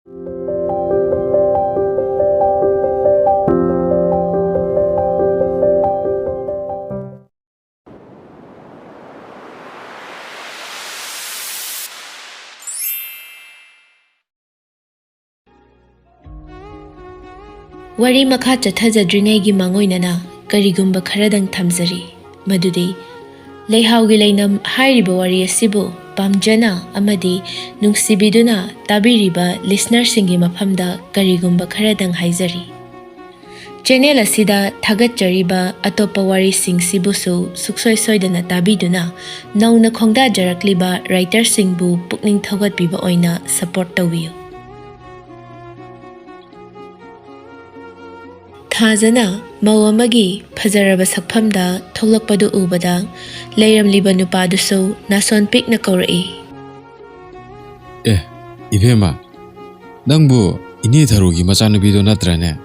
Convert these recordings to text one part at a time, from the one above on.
Wari makha chathajadringai mangoinana karigumba kharadang thamjari madudi Leihao Gee Leinam hairiba wari asibu pamjana amadi nungsibiduna tabiriba listener singi maphamda karigumba kharadang haijari channel asida thagachariba atopa wari singsibusu suksoi soidana tabiduna nauna khongda jarakliba writer singbu pukning thogatbiba oina support tawiyu Thazana mawamagi phajaraba sakphamda tholakpadu ubada leiramliba nupadusu nason pikna kaurai Ibema nangbu ini tharugi machanubido natrane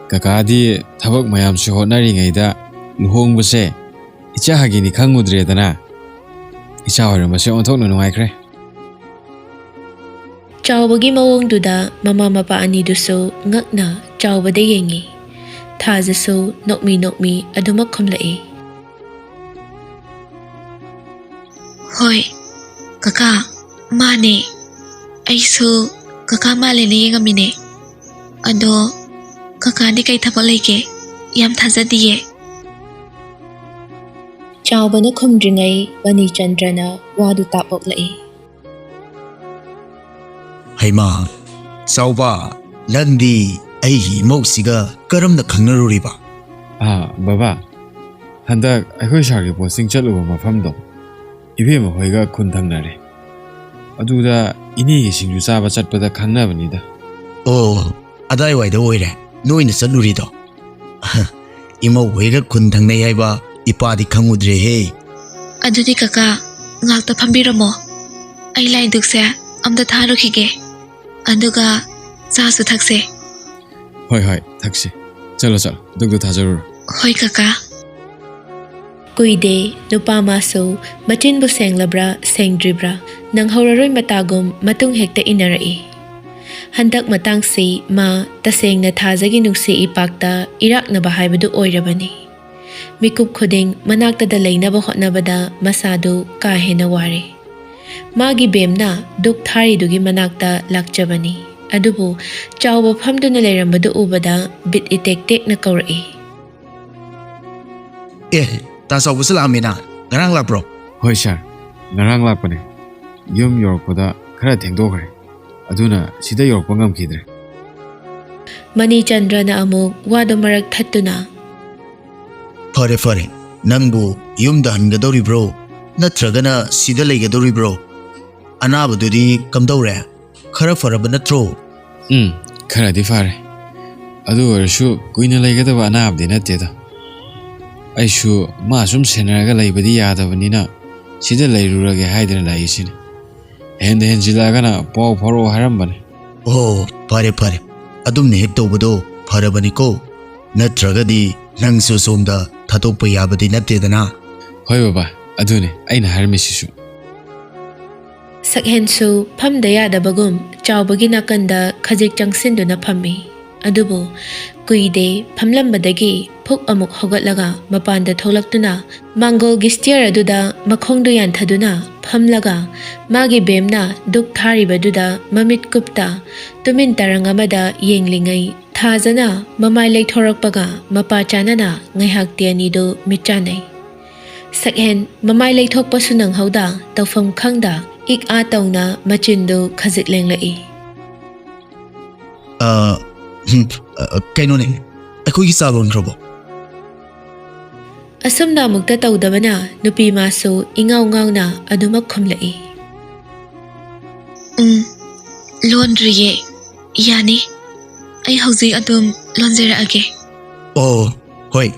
kakadi thabak mayam su honari ngaida luhongbase icha hagini khangudre dana icha horamase onthokna nungaikre Chawbagi mawongduda mama mapa anidusu ngakna chawbade yengi thajasu nokmi adumak khomlai Hoi kaka mane aisu kaka male ne yengamine ado kaka ni kai thapal leke yam thajadiye Chawbana khomdringai bani chandrana wadu tapoklai Haima Sauba Landi Aihi Mosiga Karamna Kangaruriba Baba Handak Akhoi Shagi posting chaluba mafamdo Ibema hoiga kuntangnare Aduda ini singju chaba chatpada khangnabanida Oh adai waida oire noina salurido Ima hoiga kuntangnai haiba ipadi khangudre he adudi kaka ngakta phambiramo ai lai dukse amda tharukhige aduga chasu thakse Hoi thakse chalo dugdu thajarur Hoi kaka Kuide nupa maso machin bu senglabra sengdribra nang horaroi matagum matung hekta inarai handak matang si ma taseng na thajagi nungsi ipakta irak na bahaibadu oirabani mikup khuding manakta da leinaba hotnabada masadu ka hena ware magi bemna duk thari dugi manakta lakjabani adubu chawba phamduna leirambadu ubada bit itek na kaurai Ta saubu salamina ngarang lakbro Hoi sir ngarang lakpane yum yorkpada khara thengdokre aduna sida yorkpa ngamkhidre Mani Chandrana amuk wadu marak thattuna Fare Nangbu Yumda Hangadori bro Natragana Sida Legadori bro Anabadudi Kamdore Khara Faraba Natro khara di fare adu orshu kuina legadaba anabdi natteda Aishu masum senaraga laibadi yadabanina sida lairurage haidana laisine hen jilagana paw pharo harambane Oh fare Adumne hek tawbado farabani ko Natragadi Nangsu somda thatokpa yabadi nattedana Hoi baba adune aina harmisisu Sakhensu phamda yadabagum chawbagi nakanda khajik changsinduna phammi adubu kuide phamlambadagi phuk amuk hogatlaga mapanda tholaktuna mangol gistier aduda makhongdu yanthaduna phamlaga magi bemna duk tharibaduda mamit kupta tumin tarangamada yenglingai thajana mamai leithorakpaga mapa chanana ngaihak tianido michanai sakhen mamai leithokpa sunang hauda tawfam khangda ik a tawna machindu khajik lenglai Kainone Akogi salon krobo Asumna mukta tawdabana nupi maso ingaw ngawna adumak khomlai laundry yani ai hauji adum laundry age Oh hoi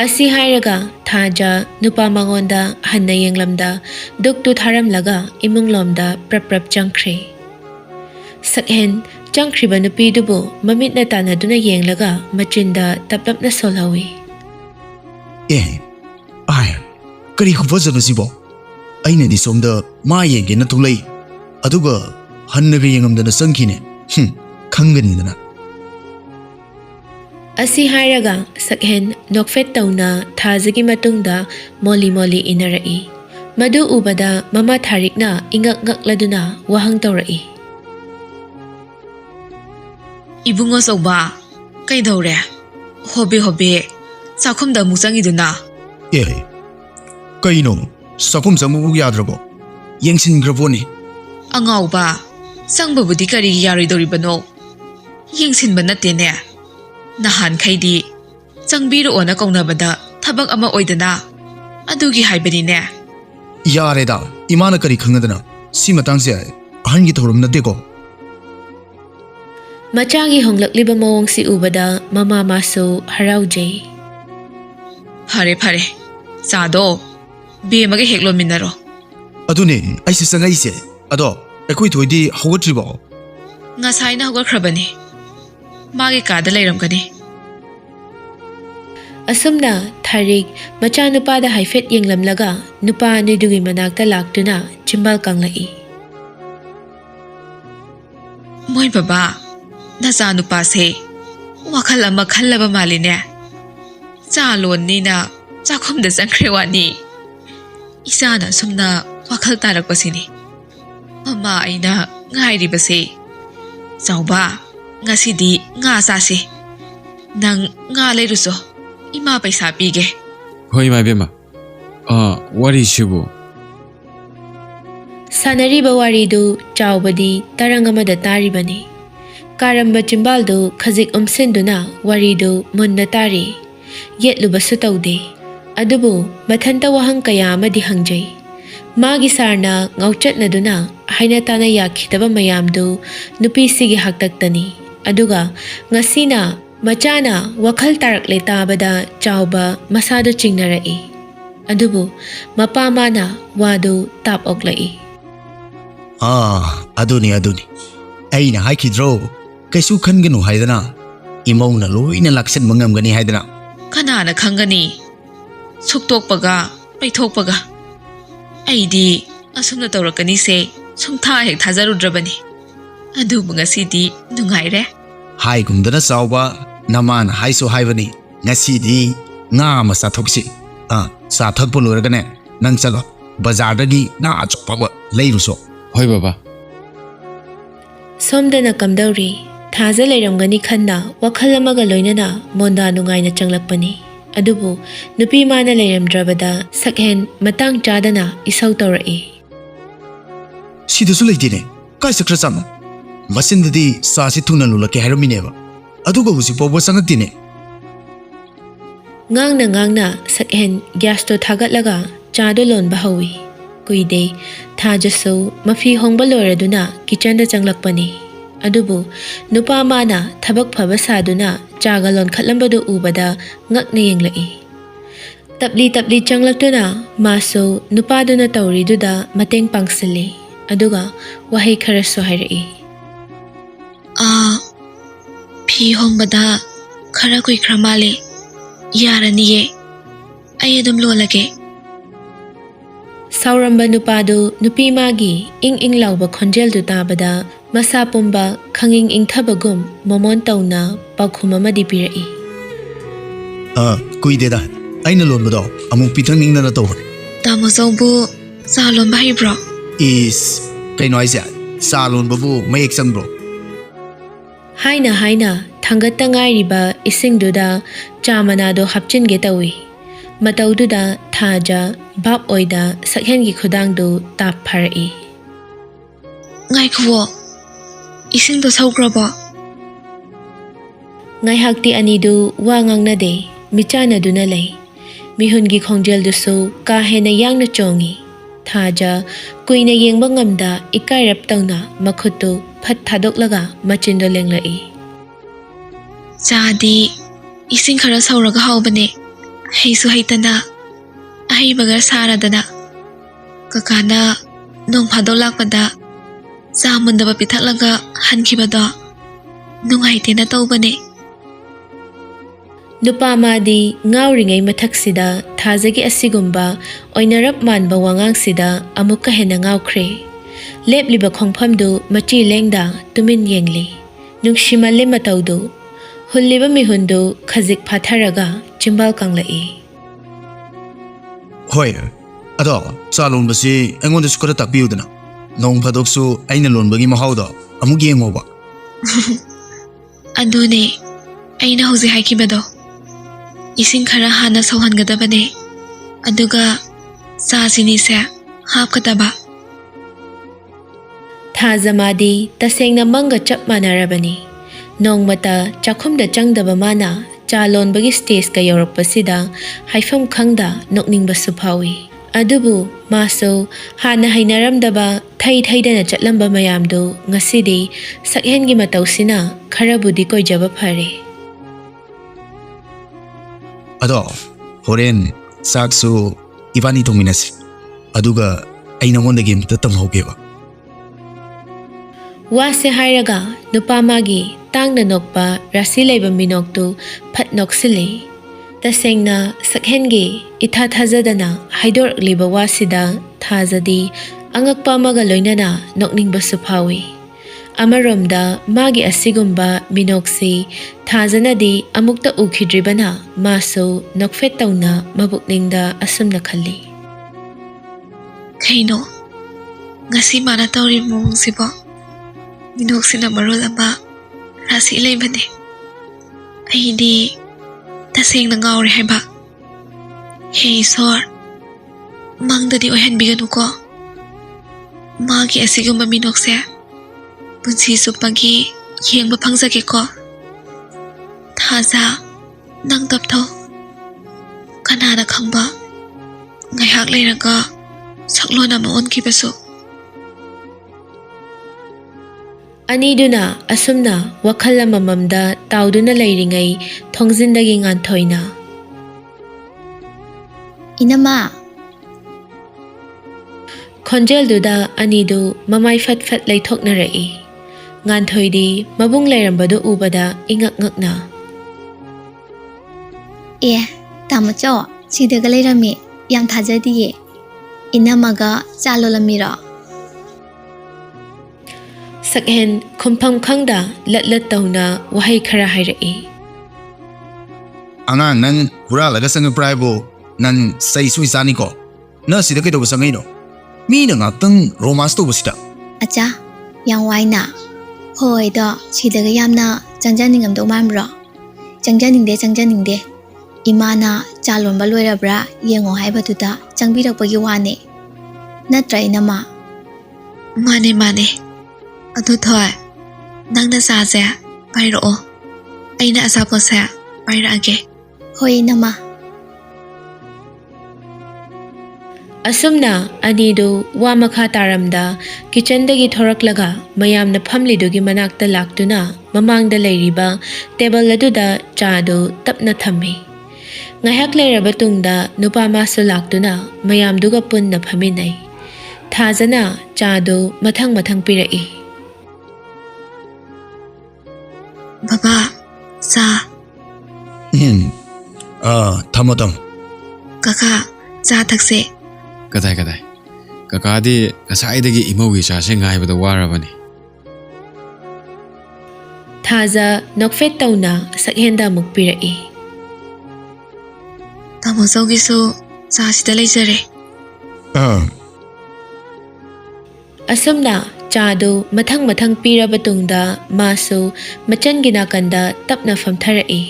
Asi hairaga thaja nupa mangonda hanna yenglamda duktu tharamlaga imunglomda prap changkhre sakhen changkhriba nupi dubu mamit na tanaduna yenglaga machinda taplapna solawi Ai kari khufazana sibo aina di somda ma yenge na tulai Aduga hannaga yengamdana sangkine. Khanganidana. Asi hairaga sakhen nokfet tauna thazagi matungda moli moli inarai. Madu ubada mama tharikna ingak ngakladuna wahang tawrai. Ibungo soba kay dawre. Hobe hobe sakhum da musangiduna. Eh. Kaino sakum samu yadrabo. Yengsin graboni. Angaw ba sangba budi kari yari doribano. Yengsin ba natene. Nahan kaydi changbiro ona kaunabada thabak ama oidana. Adugi haibani ne. Yareda imana kari khangadana. Si matangse ahangi thorum nadeko. Machagi honglakliba mawong si ubada mama maso haraujay. Pare pare. Sado. Biye mage heklo minaro. Adune aisi sangaise. Ado ekoi thoidi hawatриbo. Ngasai na hogar khrabani. Mage kada lairam kani. Asumna tharik macha nupa da haifet yenglamlaga nupa nidugi manakta laktuna chimbal kanglai. Moy baba. Nasa nupa se. Wakal ama khallaba maline. Cha lon ni na chakhom da sangkrewani. Isa na sumna wakal tarak pasini. Mama aina ngairi base. Sauba ngasidi nga sase. Nang nga leiruso. Ima paisa pige. Hoi mabema. Wari shibu. Sanariba waridu chawbadi tarangamada taribani. Karamba chimbaldu khazik umsinduna waridu munna tari. Yetlubasu taude. Adubu mathanta wahang kaya amadi hangjay. Magi sarna ngauchat na duna hainatana yakhitaba mayamdu nupisigi haktaktani. Aduga ngasina machana wakal tarak letabada chawba masado chingnarai. Adubu mapamana wadu tap oklai. Aduni. Aina haikidro. Kaisu khanganu haidana. Imongna loina laksan mangamgani haidana. Kanana khangani. Suktokpaga paithokpaga. Aidi asumna tawrakani se sumtha hek thajarudrabani. Adubu ngasidi nungaire. Hai gumdana sauba namana haiso haibani. Ngasidi nga masa thoksi. Sa thakpo loragane nang chalo bazardagi nga achokpa leiruso. Hoi baba. Somdana kamdauri thaza leiramgani khanna wakhal amaga loinana monda nungaina changlakpani. Adubu nupi mana leiramdrabada sakhen matang chadana isau tawrai. Sidasu leitine kai sakra chama. Masindadi sa si thuna lulake hairomineba. Aduga husi pobo sangaktine. Ngangna sakhen gas to thagatlaga chado lon bahawi. Kuide thajaso mafi hongba loraduna kitchen da changlakpani. Adubu nupa mana thabak phaba saduna chagalon khatlambadu ubada ngakne yenglai. Tapli changlaktuna maso nupa duna tawriduda mateng pangsili. Aduga wahay kharaso hairai. Phi hongbada khara kui kramale. Yaraniye. Ayadum lolage. Sauramba nupadu nupi magi ing lauba khonjel du tabada masa pumba khanging ing thabagum momon tauna pakhuma madi pirai. Kuideda aina lonbado amuk pitang ningna tawr. Tamo saubu salon bahi bro. Is kaino aisa salon babu mayek sang bro. Haina thangatta ngairiba isingduda chamanado hapchinge tawi. Mataududa thaja bab oida sakhengi khudangdu tap pharai. Ngai khwo. Ising do saugraba. Ngai hakti anidu wa ngangnade michana duna lei. Mihungi khongjel dusu ka hena yangna chongi. Thaja kuina yengba ngamda ikairap tawna makhutu phat thadoklaga machindo lenglai. Jadi ising khara sauraga haubane. Heisu haitana. Ahi bagar saradana. Kakana nong phado lakpada. Zamundaba pithaklaga hankibada. Nung haitena tawbane. Nupa madi ngauringai mathaksida thazagi asigumba oinarap manba wangangsida amuka hena ngaukre. ꯂꯦꯞꯂꯤꯕ ꯈꯣꯡꯐꯝꯗꯨ ꯃꯆꯤ ꯂꯦꯡꯗ ꯇꯨꯃꯤꯟ ꯌꯦꯡꯂꯤ ꯅꯨꯡꯁꯤꯃꯜꯂꯤ ꯃꯇꯧꯗꯨ ꯍꯨꯜꯂꯤꯕ ꯃꯤꯍꯨꯟꯗꯨ ꯈꯖꯤꯛ ꯐꯥꯊꯔꯒ ꯆꯤꯝꯕꯥꯜ ꯀꯪꯂꯛꯏ ꯍꯣꯏ ꯑꯗꯣ ꯆꯥ ꯂꯣꯟꯕꯁꯤ ꯑꯩꯉꯣꯟꯗꯁꯨ ꯈꯔ ꯇꯥꯛꯄꯤꯌꯨꯗꯅ ꯅꯣꯡ ꯐꯥꯗꯣꯛꯁꯨ ꯑꯩꯅ ꯂꯣꯟꯕꯒꯤ ꯃꯍꯥꯎꯗꯣ ꯑꯃꯨꯛ ꯌꯦꯡꯉꯣꯕ ꯑꯗꯨꯅꯦ ꯑꯩꯅ ꯍꯧꯖꯤꯛ ꯍꯥꯏꯈꯤꯕꯗꯣ ꯏꯁꯤꯡ ꯈꯔ ꯍꯥꯟꯅ ꯁꯧꯍꯟꯒꯗꯕꯅꯦ ꯑꯗꯨꯒ ꯆꯥ ꯆꯤꯅꯤꯁꯦ ꯍꯥꯞꯀꯗꯕ ꯊꯥꯖꯃꯥꯗꯤ ꯇꯁꯦꯡꯅ ꯃꯪꯒ ꯆꯞ ꯃꯥꯟꯅꯔꯕꯅꯤ ꯅꯣꯡꯃꯇ ꯆꯥꯛꯈꯨꯝꯗ ꯆꯪꯗꯕ ꯃꯥꯅ ꯆꯥ ꯂꯣꯟꯕꯒꯤ ꯁ꯭ꯇꯦꯖꯀ ꯌꯧꯔꯛꯄꯁꯤꯗ ꯍꯥꯏꯐꯝ ꯈꯪꯗ ꯅꯣꯛꯅꯤꯡꯕꯁꯨ ꯐꯥꯎꯏ ꯑꯗꯨꯕꯨ ꯃꯥꯁꯨ ꯍꯥꯟꯅ ꯍꯩꯅꯔꯝꯗꯕ ꯊꯩ ꯊꯩꯗꯅ ꯆꯠꯂꯝꯕ ꯃꯌꯥꯝꯗꯨ ꯉꯁꯤꯗꯤ ꯁꯛꯍꯦꯟꯒꯤ ꯃꯇꯧꯁꯤꯅ ꯈꯔꯕꯨꯗꯤ ꯀꯣꯏꯖꯕ ꯐꯔꯦ ꯑꯗꯣ ꯍꯣꯔꯦꯟ ꯆꯥꯛꯁꯨ 이반이 동민했어. 아두가 ꯑꯩ ꯅꯉꯣꯟꯗꯒꯤ ꯑꯃꯇ ꯇꯝꯍꯧꯒꯦꯕ. ꯋꯥꯁꯦ ꯍꯥꯏꯔꯒ ꯅꯨꯄꯥ ꯃꯥꯒꯤ ꯇꯥꯡꯅ ꯅꯣꯛꯄ ꯔꯥꯁꯤ ꯂꯩꯕ ꯃꯤꯅꯣꯛꯇꯨ ꯐꯠ ꯅꯣꯛꯁꯤꯜꯂꯤ. ꯇꯁꯦꯡꯅ ꯁꯛꯍꯦꯟꯒꯤ ꯏꯊꯥ ꯊꯥꯖꯗꯅ ꯍꯥꯏꯗꯣꯔꯛꯂꯤꯕ ꯋꯥꯁꯤꯗ ꯊꯥꯖꯗꯤ ꯑꯉꯛꯄ ꯑꯃꯒ ꯂꯣꯏꯅꯅ ꯅꯣꯛꯅꯤꯡꯕꯁꯨ ꯐꯥꯎꯏ. ꯑꯃꯔꯣꯝꯗ ꯃꯥꯒꯤ ꯑꯁꯤꯒꯨꯝꯕ ꯃꯤꯅꯣꯛꯁꯤ ꯊꯥꯖꯅꯗꯤ ꯑꯃꯨꯛꯇ ꯎꯈꯤꯗ꯭ꯔꯤꯕꯅ ꯃꯥꯁꯨ ꯅꯣꯛꯐꯦꯠ ꯇꯧꯅ ꯃꯕꯨꯛꯅꯤꯡꯗ ꯑꯁꯨꯝꯅ ꯈꯜꯂꯤ. ꯀꯩꯅꯣ ngasi mana tawri mongsibo minoksina marol ama rasi leimane aidi tasengna ngawre haiba hey sor mangdadi ohenbiganu ko magi asigumba minokse punsi supagi yengba phangjage ko thaza nang taptho kanana khangba ngaihak leiraga saklona ma onkibasu ꯑꯅꯤꯗꯨꯅ ꯑꯁꯨꯝꯅ ꯋꯥꯈꯜ ꯑꯃꯃꯝꯗ ꯇꯥꯎꯗꯨꯅ ꯂꯩꯔꯤꯉꯩ ꯊꯣꯡꯖꯤꯟꯗꯒꯤ ꯉꯥꯟꯊꯣꯏꯅ ꯏꯅꯝꯃ ꯈꯣꯟꯖꯦꯜꯗꯨꯗ ꯑꯅꯤꯗꯨ ꯃꯃꯥꯏ ꯐꯠ ꯐꯠ ꯂꯩꯊꯣꯛꯅꯔꯛꯏ. ꯉꯥꯟꯊꯣꯏꯗꯤ ꯃꯕꯨꯡ ꯂꯩꯔꯝꯕꯗꯨ ꯎꯕꯗ ꯏꯉꯛ ꯉꯛꯅ ꯇꯥꯃꯣꯆꯧ ꯁꯤꯗꯒ ꯂꯩꯔꯝꯃꯤ ꯌꯥꯝ ꯊꯥꯖꯗꯤꯌꯦ ꯏꯅꯝꯃꯒ ꯆꯥ ꯂꯣꯜꯂꯝꯃꯤꯔꯣ ꯁꯛꯍꯦꯟ ꯈꯨꯝꯐꯝ ꯈꯪꯗ ꯂꯠꯂꯠ ꯇꯧꯅ ꯋꯥꯍꯩ ꯈꯔ ꯍꯥꯏꯔꯛꯏ. ꯑꯉꯥꯡ ꯅꯪ ꯍꯨꯔꯥꯜꯂꯒ ꯆꯪꯉꯛꯄ꯭ꯔꯥ ꯍꯥꯏꯕꯨ ꯅꯪ ꯆꯩ ꯁꯨꯏ ꯆꯥꯅꯤꯀꯣ. ꯅꯪ ꯁꯤꯗ ꯀꯩꯗꯧꯕ ꯆꯪꯉꯛꯏꯅꯣ? ꯃꯤꯅ ꯉꯥꯛꯇꯪ ꯔꯣꯃꯥꯟꯁ ꯇꯧꯕꯁꯤꯗ. ꯑꯆꯥ ꯌꯥꯝ ꯋꯥꯏꯅ ꯍꯣꯏꯗꯣ ꯁꯤꯗꯒ ꯌꯥꯝꯅ ꯆꯪꯖꯅꯤꯡꯉꯝꯗꯧ ꯃꯥꯟꯕ꯭ꯔꯣ ꯆꯪꯖꯅꯤꯡꯗꯦ ꯏꯃꯥꯅ ꯆꯥ ꯂꯣꯟꯕ ꯂꯣꯏꯔꯕ꯭ꯔꯥ ꯌꯦꯡꯉꯣ ꯍꯥꯏꯕꯗꯨꯗ ꯆꯪꯕꯤꯔꯛꯄꯒꯤ ꯋꯥꯅꯦ ꯅꯠꯇ꯭ꯔꯥ ꯏꯅꯝꯃ? mane adu thoi nangna saje pairo aina asapose pairage ꯍꯣꯏ ꯏꯅꯝꯃ. ꯑꯁꯨꯝꯅ ꯑꯅꯤꯗꯨ ꯋꯥ ꯃꯈꯥ ꯇꯥꯔꯝꯗ ꯀꯤꯆꯟꯗꯒꯤ ꯊꯣꯔꯛꯂꯒ ꯃꯌꯥꯝꯅ ꯐꯝꯂꯤꯗꯨꯒꯤ ꯃꯅꯥꯛꯇ ꯂꯥꯛꯇꯨꯅ ꯃꯃꯥꯡꯗ ꯂꯩꯔꯤꯕ ꯇꯦꯕꯜ ꯑꯗꯨꯗ ꯆꯥꯗꯨ ꯇꯞꯅ ꯊꯝꯃꯤ. ꯉꯥꯏꯍꯥꯛ ꯂꯩꯔꯕ ꯇꯨꯡꯗ ꯅꯨꯄꯥ ꯃꯥꯁꯨ ꯂꯥꯛꯇꯨꯅ ꯃꯌꯥꯝꯗꯨꯒ ꯄꯨꯟꯅ ꯐꯝꯃꯤꯟꯅꯩ. ꯊꯥꯖꯅ ꯆꯥꯗꯨ ꯃꯊꯪ ꯃꯊꯪ ꯄꯤꯔꯛꯏ. baba sa ꯊꯝꯃꯣ kaka cha thakse Kadai kakadi kasai imaugi chase ngaibada warabani. ꯊꯥꯖ ꯅꯣꯛꯐꯦꯠ ꯇꯧꯅ ꯁꯛꯍꯦꯟꯗ ꯑꯃꯨꯛ ꯄꯤꯔꯛꯏ. tamochaugisu cha sida leijare ꯑꯁꯨꯝꯅ ꯆꯥꯗꯨ ꯃꯊꯪ ꯃꯊꯪ ꯄꯤꯔꯕ ꯇꯨꯡꯗ ꯃꯥꯁꯨ ꯃꯆꯟꯒꯤ ꯅꯥꯀꯟꯗ ꯇꯞꯅ ꯐꯝꯊꯔꯛꯏ.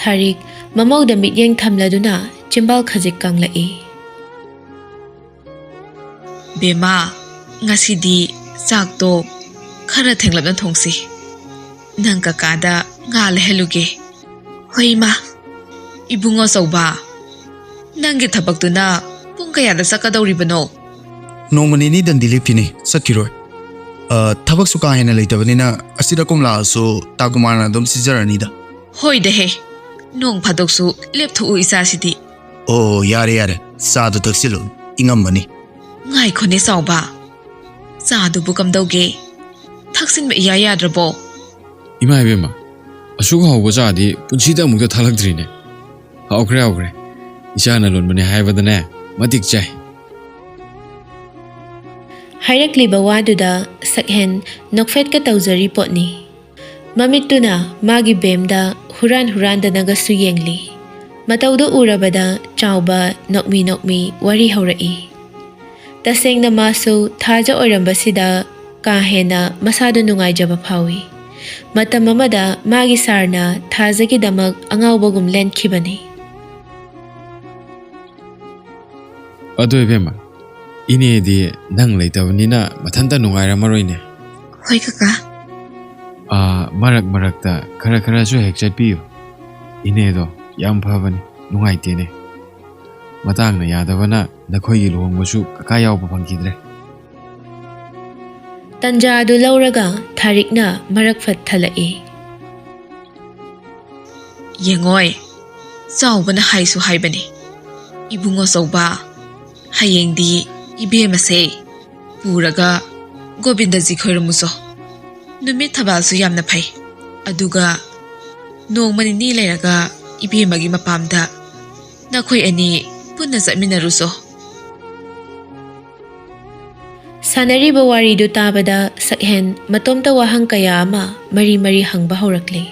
ꯊꯥꯔꯤꯛ ꯃꯃꯧꯗ ꯃꯤꯠꯌꯦꯡ ꯊꯝꯂꯗꯨꯅ ꯆꯤꯝꯕꯥꯜ ꯈꯖꯤꯛ ꯀꯪꯂꯛꯏ. bema ngasidi chakto khara thenglapna thongsi nang kakada nga leheluge hoima ibungo sauba nangi thabaktuna pung kayada sakadawribano ꯅꯣꯡꯃ ꯅꯤꯅꯤ ꯗꯟꯗꯤ ꯂꯦꯞꯈꯤꯅꯤ ꯆꯠꯈꯤꯔꯣꯏ. ꯊꯕꯛꯁꯨ ꯀꯥ ꯍꯦꯟꯅ ꯂꯩꯇꯕꯅꯤꯅ ꯑꯁꯤꯗ ꯀꯣꯝꯂꯥꯁꯨ ꯇꯥꯀꯨꯃꯥꯔꯅ ꯑꯗꯨꯝ ꯁꯤꯖꯔꯅꯤꯗ. hoidehe nong phadoksu lepthu isasidi ꯑꯣ ꯌꯥꯔꯦ ꯆꯥꯗꯨ ꯊꯛꯆꯤꯜꯂꯨ ꯏꯪꯉꯝꯃꯅꯤ. ngai khone sauba chadu bu kamdauge thaksin me ya yadrabo Ima ibema asuk hauba chadi punsida amukta thalakdrine. Haukre Ichana lonbane haibadane matik chai. ꯍꯥꯏꯔꯛꯂꯤꯕ ꯋꯥꯗꯨꯗ ꯁꯛꯍꯦꯟ ꯅꯣꯛꯐꯦꯠꯀ ꯇꯧꯖꯔꯤ ꯄꯣꯠꯅꯤ꯫ ꯃꯃꯤꯠꯇꯨꯅ ꯃꯥꯒꯤ ꯕꯦꯝꯗ ꯍꯨꯔꯥꯟꯗꯅꯒꯁꯨ ꯌꯦꯡꯂꯤ꯫ ꯃꯇꯧꯗꯨ ꯎꯔꯕꯗ ꯆꯥꯎꯕ ꯅꯣꯛꯃꯤ ꯋꯥꯔꯤ ꯍꯧꯔꯛꯏ꯫ ꯇꯁꯦꯡꯅ ꯃꯥꯁꯨ ꯊꯥꯖ ꯑꯣꯏꯔꯝꯕꯁꯤꯗ ꯀꯥ ꯍꯦꯟꯅ ꯃꯁꯥꯗꯨ ꯅꯨꯡꯉꯥꯏꯖꯕ ꯐꯥꯎꯏ꯫ ꯃꯇꯝ ꯑꯃꯗ ꯃꯥꯒꯤ ꯁꯥꯔꯅ ꯊꯥꯖꯒꯤꯗꯃꯛ ꯑꯉꯥꯎꯕꯒꯨꯝ ꯂꯦꯟꯈꯤꯕꯅꯤ꯫ ꯑꯗꯣ ꯏꯕꯦꯝꯃ, ꯏꯅꯦꯗꯤ ꯅꯪ ꯂꯩꯇꯕꯅꯤꯅ ꯃꯊꯟꯇ ꯅꯨꯡꯉꯥꯏꯔꯝꯃꯔꯣꯏꯅꯦ꯫ ꯍꯣꯏ ꯀꯀꯥ꯫ ꯃꯔꯛꯇ ꯈꯔꯁꯨ ꯍꯦꯛ ꯆꯠꯄꯤꯌꯨ꯫ ꯏꯅꯦꯗꯣ ꯌꯥꯝ ꯐꯕꯅꯤ, ꯅꯨꯡꯉꯥꯏꯇꯦꯅꯦ꯫ ꯃꯇꯥꯡꯅ ꯌꯥꯗꯕꯅ ꯅꯈꯣꯏꯒꯤ ꯂꯨꯍꯣꯡꯕꯁꯨ ꯀꯀꯥ ꯌꯥꯎꯕ ꯐꯪꯈꯤꯗ꯭ꯔꯦ꯫ ꯇꯟꯖꯥ ꯑꯗꯨ ꯂꯧꯔꯒ ꯊꯥꯔꯤꯛꯅ ꯃꯔꯛ ꯐꯠ ꯊꯠꯂꯛꯏ꯫ ꯌꯦꯡꯉꯣꯏ, ꯆꯥꯎꯕꯅ ꯍꯥꯏꯁꯨ ꯍꯥꯏꯕꯅꯤ, ꯏꯕꯨꯡꯉꯣ ꯆꯧꯕ, ꯍꯌꯦꯡꯗꯤ ꯏꯕꯦꯝꯃꯁꯦ ꯄꯨꯔꯒ ꯒꯣꯕꯤꯟꯗꯖꯤ ꯈꯣꯏꯔꯝꯃꯨꯆꯣ꯫ ꯅꯨꯃꯤꯠ ꯊꯕꯥꯜꯁꯨ ꯌꯥꯝꯅ ꯐꯩ꯫ ꯑꯗꯨꯒ ꯅꯣꯡꯃ ꯅꯤꯅꯤ ꯂꯩꯔꯒ ꯏꯕꯦꯝꯃꯒꯤ ꯃꯄꯥꯝꯗ ꯅꯈꯣꯏ ꯑꯅꯤ ꯄꯨꯟꯅ ꯆꯠꯃꯤꯟꯅꯔꯨꯆꯣ꯫ ꯁꯥꯟꯅꯔꯤꯕ ꯋꯥꯔꯤꯗꯨ ꯇꯥꯕꯗ ꯁꯛꯍꯦꯟ ꯃꯇꯣꯝꯇ ꯋꯥꯍꯪ ꯀꯌꯥ ꯑꯃ ꯃꯔꯤ ꯍꯪꯕ ꯍꯧꯔꯛꯂꯤ꯫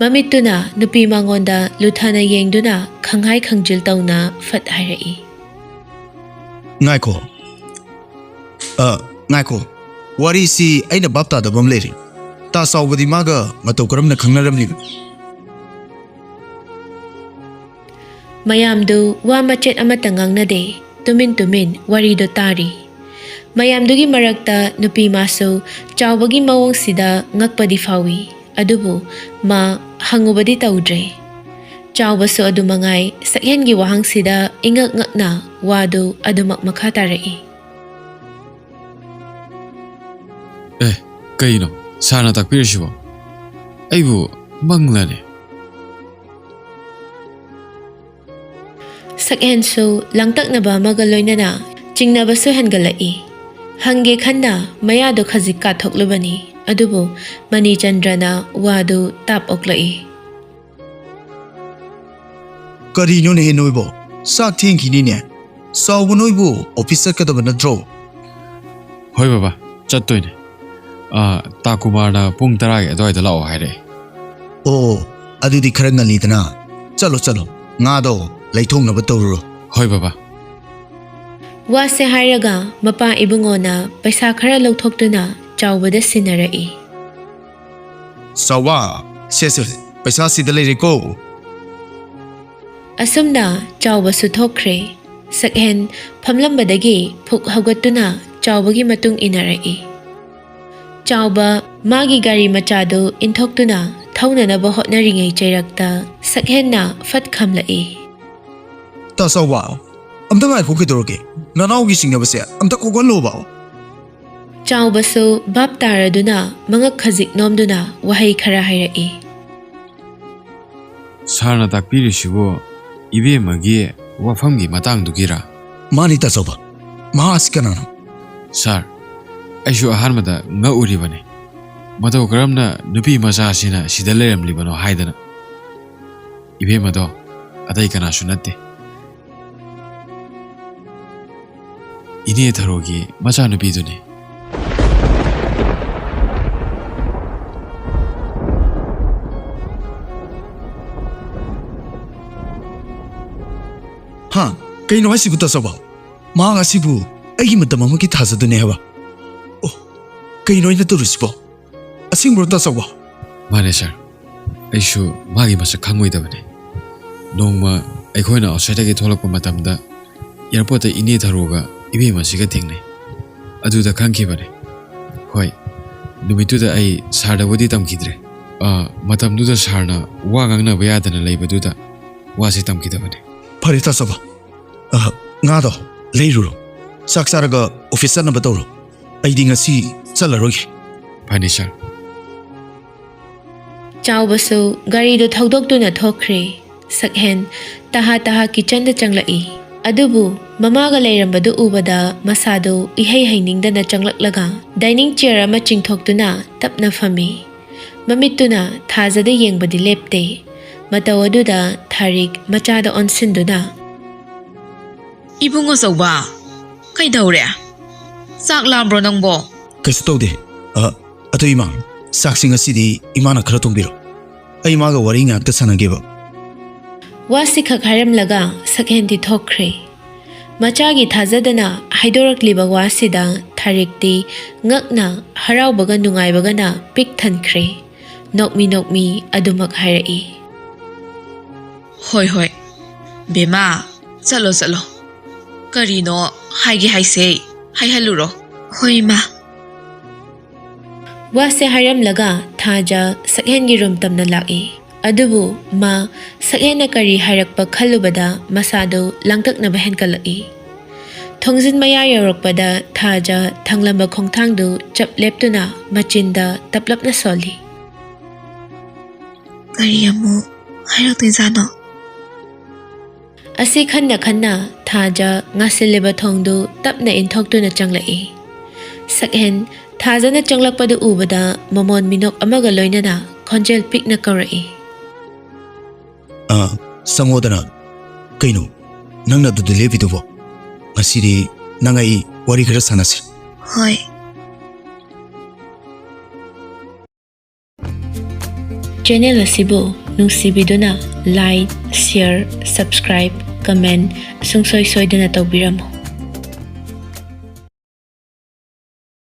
ꯃꯃꯤꯠꯇꯨꯅ ꯅꯨꯄꯤ ꯃꯉꯣꯟꯗ ꯂꯨꯊꯅ ꯌꯦꯡꯗꯨꯅ ꯈꯪꯍꯥꯏ ꯈꯪꯖꯤꯜ ꯇꯧꯅ ꯐꯠ ꯍꯥꯏꯔꯛꯏ꯫ ꯉꯥꯏꯈꯣ, ꯉꯥꯏꯈꯣ, ꯋꯥꯔꯤꯁꯤ ꯑꯩꯅ ꯚꯥꯞ ꯇꯥꯗꯕ ꯑꯃ ꯂꯩꯔꯤ꯫ ꯇꯥ ꯆꯥꯎꯕꯗꯤ ꯃꯥꯒ ꯃꯇꯧ ꯀꯔꯝꯅ ꯈꯪꯅꯔꯝꯂꯤꯕ? ꯃꯌꯥꯝꯗꯨ ꯋꯥ ꯃꯆꯦꯠ ꯑꯃꯠꯇ ꯉꯥꯡꯅꯗꯦ, ꯇꯨꯃꯤꯟ ꯋꯥꯔꯤꯗꯨ ꯇꯥꯔꯤ꯫ ꯃꯌꯥꯝꯗꯨꯒꯤ ꯃꯔꯛꯇ ꯅꯨꯄꯤ ꯃꯥꯁꯨ ꯆꯥꯎꯕꯒꯤ ꯃꯑꯣꯡꯁꯤꯗ ꯉꯛꯄꯗꯤ ꯐꯥꯎꯏ, ꯑꯗꯨꯕꯨ ꯃꯥ ꯍꯪꯉꯨꯕꯗꯤ ꯇꯧꯗ꯭ꯔꯦ꯫ ꯆꯥꯎꯕꯁꯨ ꯑꯗꯨꯃꯉꯥꯏ ꯁꯛꯍꯦꯟꯒꯤ ꯋꯥꯍꯪꯁꯤꯗ ꯏꯉꯛ ꯉꯛꯅ ꯋꯥꯗꯨ ꯑꯗꯨꯃꯛ ꯃꯈꯥ ꯇꯥꯔꯛꯏ꯫ ꯀꯩꯅꯣ ꯁꯥꯔꯅ ꯇꯥꯛꯄꯤꯔꯤꯁꯤꯕꯣ? ꯑꯩꯕꯨ ꯃꯪꯂꯅꯦ? ꯁꯛꯍꯦꯟꯁꯨ ꯂꯥꯡꯇꯛꯅꯕ ꯑꯃꯒ ꯂꯣꯏꯅꯅ ꯆꯤꯡꯅꯕꯁꯨ ꯍꯦꯟꯒꯠꯂꯛꯏ꯫ ꯍꯪꯒꯦ ꯈꯟꯅ ꯃꯌꯥꯗꯨ ꯈꯖꯤꯛ ꯀꯥꯊꯣꯛꯂꯨꯕꯅꯤ, ꯑꯗꯨꯕꯨ ꯃꯅꯤꯆꯟꯗ꯭ꯔꯅ ꯋꯥꯗꯨ ꯇꯥꯞ ꯑꯣꯛꯂꯛꯏ꯫ ꯀꯔꯤꯅꯣꯅꯦ ꯅꯣꯏꯕꯣ? ꯆꯥꯛ ꯊꯦꯡꯈꯤꯅꯤꯅꯦ꯫ ꯆꯥꯎꯕ ꯅꯣꯏꯕꯨ ꯑꯣꯐꯤꯁ ꯆꯠꯀꯗꯕ ꯅꯠꯇ꯭ꯔꯣ? ꯍꯣꯏ ꯕꯕꯥ, ꯆꯠꯇꯣꯏꯅꯦ꯫ ꯇꯥ ꯀꯨꯃꯥꯔꯅ ꯄꯨꯡ 10ꯒꯤ ꯑꯗꯨꯋꯥꯏꯗ ꯂꯥꯛꯑꯣ ꯍꯥꯏꯔꯛꯑꯦ꯫ ꯑꯣ, ꯑꯗꯨꯗꯤ ꯈꯔ ꯉꯜꯂꯤꯗꯅ꯫ ꯆꯠꯂꯣ, ꯉꯥꯗꯣ ꯂꯩꯊꯣꯛꯅꯕ ꯇꯧꯔꯨꯔꯣ꯫ ꯍꯣꯏ ꯕꯕꯥ꯫ ꯋꯥꯁꯦ ꯍꯥꯏꯔꯒ ꯃꯄꯥ ꯏꯕꯨꯡꯉꯣꯅ ꯄꯩꯁꯥ ꯈꯔ ꯂꯧꯊꯣꯛꯇꯨꯅ ꯆꯥꯎꯕꯗ ꯁꯤꯟꯅꯔꯛꯏ꯫ ꯆꯥꯎꯕ, ꯁꯦ, ꯄꯩꯁꯥ ꯁꯤꯗ ꯂꯩꯔꯦꯀꯣ꯫ ꯑꯁꯨꯝꯅ ꯆꯥꯎꯕꯁꯨ ꯊꯣꯛꯈ꯭ꯔꯦ꯫ ꯁꯛꯍꯦꯟ ꯐꯝꯂꯝꯕꯗꯒꯤ ꯐꯨꯛ ꯍꯧꯒꯠꯇꯨꯅ ꯆꯥꯎꯕꯒꯤ ꯃꯇꯨꯡ ꯏꯟꯅꯔꯛꯏ꯫ ꯆꯥꯎꯕ ꯃꯥꯒꯤ ꯒꯥꯔꯤ ꯃꯆꯥꯗꯨ ꯏꯟꯊꯣꯛꯇꯨꯅ ꯊꯧꯅꯅꯕ ꯍꯣꯠꯅꯔꯤꯉꯩ ꯆꯩꯔꯛꯇ ꯁꯛꯍꯦꯟꯅ ꯐꯠ ꯈꯝꯂꯛꯏ꯫ ꯇꯥ ꯆꯥꯎꯕ, ꯑꯝꯇ ꯉꯥꯏꯈꯣ, ꯀꯩꯗꯧꯔꯒꯦ? ꯅꯅꯥꯎꯒꯤ ꯆꯤꯡꯅꯕꯁꯦ ꯑꯝꯇ ꯀꯣꯛꯍꯜꯂꯣꯕ꯫ ꯆꯥꯎꯕꯁꯨ ꯚꯥꯞ ꯇꯥꯔꯗꯨꯅ ꯃꯉꯛ ꯈꯖꯤꯛ ꯅꯣꯝꯗꯨꯅ ꯋꯥꯍꯩ ꯈꯔ ꯍꯥꯏꯔꯛꯏ꯫ ꯁꯥꯔꯅ ꯇꯥꯛꯄꯤꯔꯤꯁꯤꯕꯨ ꯏꯕꯦꯝꯃꯒꯤ ꯋꯥꯐꯝꯒꯤ ꯃꯇꯥꯡꯗꯨꯒꯤꯔꯥ? ꯃꯥꯅꯤ ꯇꯥ ꯆꯥꯎꯕ, ꯃꯍꯥꯛꯁꯤ ꯀꯅꯥꯅꯣ? ꯁꯥꯔ, ꯑꯩꯁꯨ ꯑꯍꯥꯟꯕꯗ ꯉꯛꯎꯔꯤꯕꯅꯤ꯫ ꯃꯇꯧ ꯀꯔꯝꯅ ꯅꯨꯄꯤ ꯃꯆꯥꯁꯤꯅ ꯁꯤꯗ ꯂꯩꯔꯝꯂꯤꯕꯅꯣ ꯍꯥꯏꯗꯅ꯫ ꯏꯕꯦꯝꯃꯗꯣ ꯑꯇꯩ ꯀꯅꯥꯁꯨ ꯅꯠꯇꯦ, ꯏꯅꯦ ꯊꯔꯣꯒꯤ ꯃꯆꯥꯅꯨꯄꯤꯗꯨꯅꯤ꯫ ꯀꯩꯅꯣ ꯍꯥꯏꯁꯤꯕꯨ ꯇꯥ ꯆꯥꯎꯕ? ꯃꯍꯥꯛ ꯑꯁꯤꯕꯨ ꯑꯩꯒꯤ ꯃꯇꯝ ꯑꯃꯒꯤ ꯊꯥꯖꯗꯨꯅꯦ ꯍꯥꯏꯕ? ꯑꯣ, ꯀꯩꯅꯣ ꯑꯩꯅ ꯇꯧꯔꯤꯁꯤꯕꯣ? ꯑꯁꯦꯡꯕ꯭ꯔꯣ ꯇꯥ ꯆꯥꯎꯕ? ꯃꯥꯅꯦ ꯁꯥꯔ, ꯑꯩꯁꯨ ꯃꯥꯒꯤ ꯃꯁꯛ ꯈꯪꯉꯣꯏꯗꯕꯅꯤ꯫ ꯅꯣꯡꯃ ꯑꯩꯈꯣꯏꯅ ꯑꯥꯎꯠꯁꯥꯏꯗꯇꯒꯤ ꯊꯣꯛꯂꯛꯄ ꯃꯇꯝꯗ ꯑꯦꯌꯔꯄꯣꯔꯠꯇ ꯏꯅꯦ ꯊꯔꯣꯒ ꯏꯕꯦꯝꯃꯁꯤꯒ ꯊꯦꯡꯅꯩ, ꯑꯗꯨꯗ ꯈꯪꯈꯤꯕꯅꯤ꯫ ꯍꯣꯏ, ꯅꯨꯃꯤꯠꯇꯨꯗ ꯑꯩ ꯁꯥꯔꯗꯕꯨꯗꯤ ꯇꯝꯈꯤꯗ꯭ꯔꯦ꯫ ꯃꯇꯝꯗꯨꯗ ꯁꯥꯔꯅ ꯋꯥ ꯉꯥꯡꯅꯕ ꯌꯥꯗꯅ ꯂꯩꯕꯗꯨꯗ ꯋꯥꯁꯦ ꯇꯝꯈꯤꯗꯕꯅꯤ꯫ ꯐꯔꯦ ꯇꯥ ꯆꯥꯎꯕ, ꯉꯥꯗꯣ ꯂꯩꯔꯨꯔꯣ, ꯆꯥꯛ ꯆꯥꯔꯒ ꯑꯣꯐꯤꯁ ꯆꯠꯅꯕ ꯇꯧꯔꯣ꯫ ꯑꯩꯗꯤ ꯉꯁꯤ ꯆꯠꯂꯔꯣꯏꯒꯦ꯫ ꯐꯅꯤ ꯁꯥꯔ꯫ ꯆꯥꯎꯕꯁꯨ ꯒꯥꯔꯤꯗꯨ ꯊꯧꯗꯣꯛꯇꯨꯅ ꯊꯣꯛꯈ꯭ꯔꯦ꯫ ꯁꯛꯍꯦꯟ ꯇꯍꯥ ꯀꯤꯆꯟꯗ ꯆꯪꯂꯛꯏ, ꯑꯗꯨꯕꯨ ꯃꯃꯥꯒ ꯂꯩꯔꯝꯕꯗꯨ ꯎꯕꯗ ꯃꯁꯥꯗꯨ ꯏꯍꯩ ꯍꯩꯅꯤꯡꯗꯅ ꯆꯪꯂꯛꯂꯒ ꯗꯥꯏꯅꯤꯡ ꯆꯤꯌꯔ ꯑꯃ ꯆꯤꯡꯊꯣꯛꯇꯨꯅ ꯇꯞꯅ ꯐꯝꯃꯤ꯫ ꯃꯃꯤꯠꯇꯨꯅ ꯊꯥꯖꯗ ꯌꯦꯡꯕꯗꯤ ꯂꯦꯞꯇꯦ꯫ ꯃꯇꯧ ꯑꯗꯨꯗ ꯊꯥꯔꯤꯛ ꯃꯆꯥꯗ ꯑꯣꯟꯁꯤꯟꯗꯨꯅ, ꯏꯕꯨꯡꯉꯣ ꯆꯧꯕ, ꯀꯩꯗꯧꯔꯦ? ꯆꯥꯛ ꯂꯥꯝꯕ꯭ꯔꯣ ꯅꯪꯕꯣ? ꯀꯩꯁꯨ ꯇꯧꯗꯦ ꯑꯗꯨ ꯏꯃꯥ ꯆꯥꯛꯁꯤꯡ ꯑꯁꯤꯗꯤ ꯏꯃꯥꯅ ꯈꯔ ꯊꯣꯡꯕꯤꯔꯣ ꯑꯩ ꯏꯃꯥꯒ ꯋꯥꯔꯤ ꯉꯥꯛꯇ ꯁꯥꯟꯅꯒꯦꯕ ꯋꯥꯁꯤ ꯈꯛ ꯍꯥꯏꯔꯝꯂꯒ ꯁꯛꯍꯦꯟꯗꯤ ꯊꯣꯛꯈ꯭ꯔꯦ ꯃꯆꯥꯒꯤ ꯊꯥꯖꯗꯅ ꯍꯥꯏꯗꯣꯔꯛꯂꯤꯕ ꯋꯥꯁꯤꯗ ꯊꯥꯔꯤꯛꯇꯤ ꯉꯛꯅ ꯍꯔꯥꯎꯕꯒ ꯅꯨꯡꯉꯥꯏꯕꯒꯅ ꯄꯤꯛ ꯊꯟꯈ꯭ꯔꯦ ꯅꯣꯛꯃꯤ ꯑꯗꯨꯃꯛ ꯍꯥꯏꯔꯛꯏ ꯍꯣꯏ ꯍꯣꯏ ꯕꯦꯃꯥ ꯆꯠꯂꯣ ꯆꯠꯂꯣ ꯀꯔꯤꯅꯣ ꯍꯥꯏꯒꯦ ꯍꯥꯏꯁꯦ ꯍꯥꯏꯍꯜꯂꯨꯔꯣ ꯍꯣꯏ ꯏꯃꯥ ꯋꯥꯁꯦ ꯍꯥꯏꯔꯝꯂꯒ ꯊꯥꯖ ꯁꯛꯍꯦꯟꯒꯤ ꯔꯨꯝ ꯇꯝꯅ ꯂꯥꯛꯏ ꯑꯗꯨꯕꯨ ꯃꯥ ꯁꯛꯍꯦꯟꯅ ꯀꯔꯤ ꯍꯥꯏꯔꯛꯄ ꯈꯜꯂꯨꯕꯗ ꯃꯁꯥꯗꯨ ꯂꯥꯡꯇꯛꯅꯕ ꯍꯦꯟꯀꯠꯂꯛꯏ ꯊꯣꯡꯖꯤꯟ ꯃꯌꯥ ꯌꯧꯔꯛꯄꯗ ꯊꯥꯖ ꯊꯪꯂꯝꯕ ꯈꯣꯡꯊꯥꯡꯗꯨ ꯆꯞ ꯂꯦꯞꯇꯨꯅ ꯃꯆꯤꯟꯗ ꯇꯞꯂꯞꯅ ꯁꯣꯜꯂꯤ ꯀꯔꯤ ꯑꯃꯨꯛ ꯍꯥꯏꯔꯛꯇꯣꯏꯖꯥꯠꯅꯣ ꯑꯁꯤ ꯈꯟꯅ ꯊꯥꯖ ꯉꯥꯁꯤꯜꯂꯤꯕ ꯊꯣꯡꯗꯨ ꯇꯞꯅ ꯏꯟꯊꯣꯛꯇꯨꯅ ꯆꯪꯂꯛꯏ ꯁꯛꯍꯦꯟ ꯊꯥꯖꯅ ꯆꯪꯂꯛꯄꯗꯨ ꯎꯕꯗ ꯃꯃꯣꯟ ꯃꯤꯅꯣꯛ ꯑꯃꯒ ꯂꯣꯏꯅꯅ ꯈꯣꯟꯖꯦꯜ ꯄꯤꯛꯅ ꯀꯧꯔꯛꯏ ꯆꯪꯉꯣꯗꯅ ꯀꯩꯅꯣ ꯅꯪꯅ ꯑꯗꯨꯗ ꯂꯦꯞꯄꯤꯗꯨꯕꯣ ꯉꯁꯤꯗꯤ ꯅꯪ ꯑꯩ ꯋꯥꯔꯤ ꯈꯔ ꯁꯥꯟꯅꯁꯤ ꯍꯣꯏ ꯆꯦꯅꯦꯜ ꯑꯁꯤꯕꯨ ꯅꯨꯡꯁꯤꯕꯤꯗꯨꯅ ꯂꯥꯏꯛ ꯁꯤꯌꯔ ꯁꯕꯁꯀ꯭ꯔꯥꯏꯕ ꯀꯃꯦꯟ ꯁꯨꯡꯁꯣꯏ ꯁꯣꯏꯗꯅ ꯇꯧꯕꯤꯔꯝꯃꯨ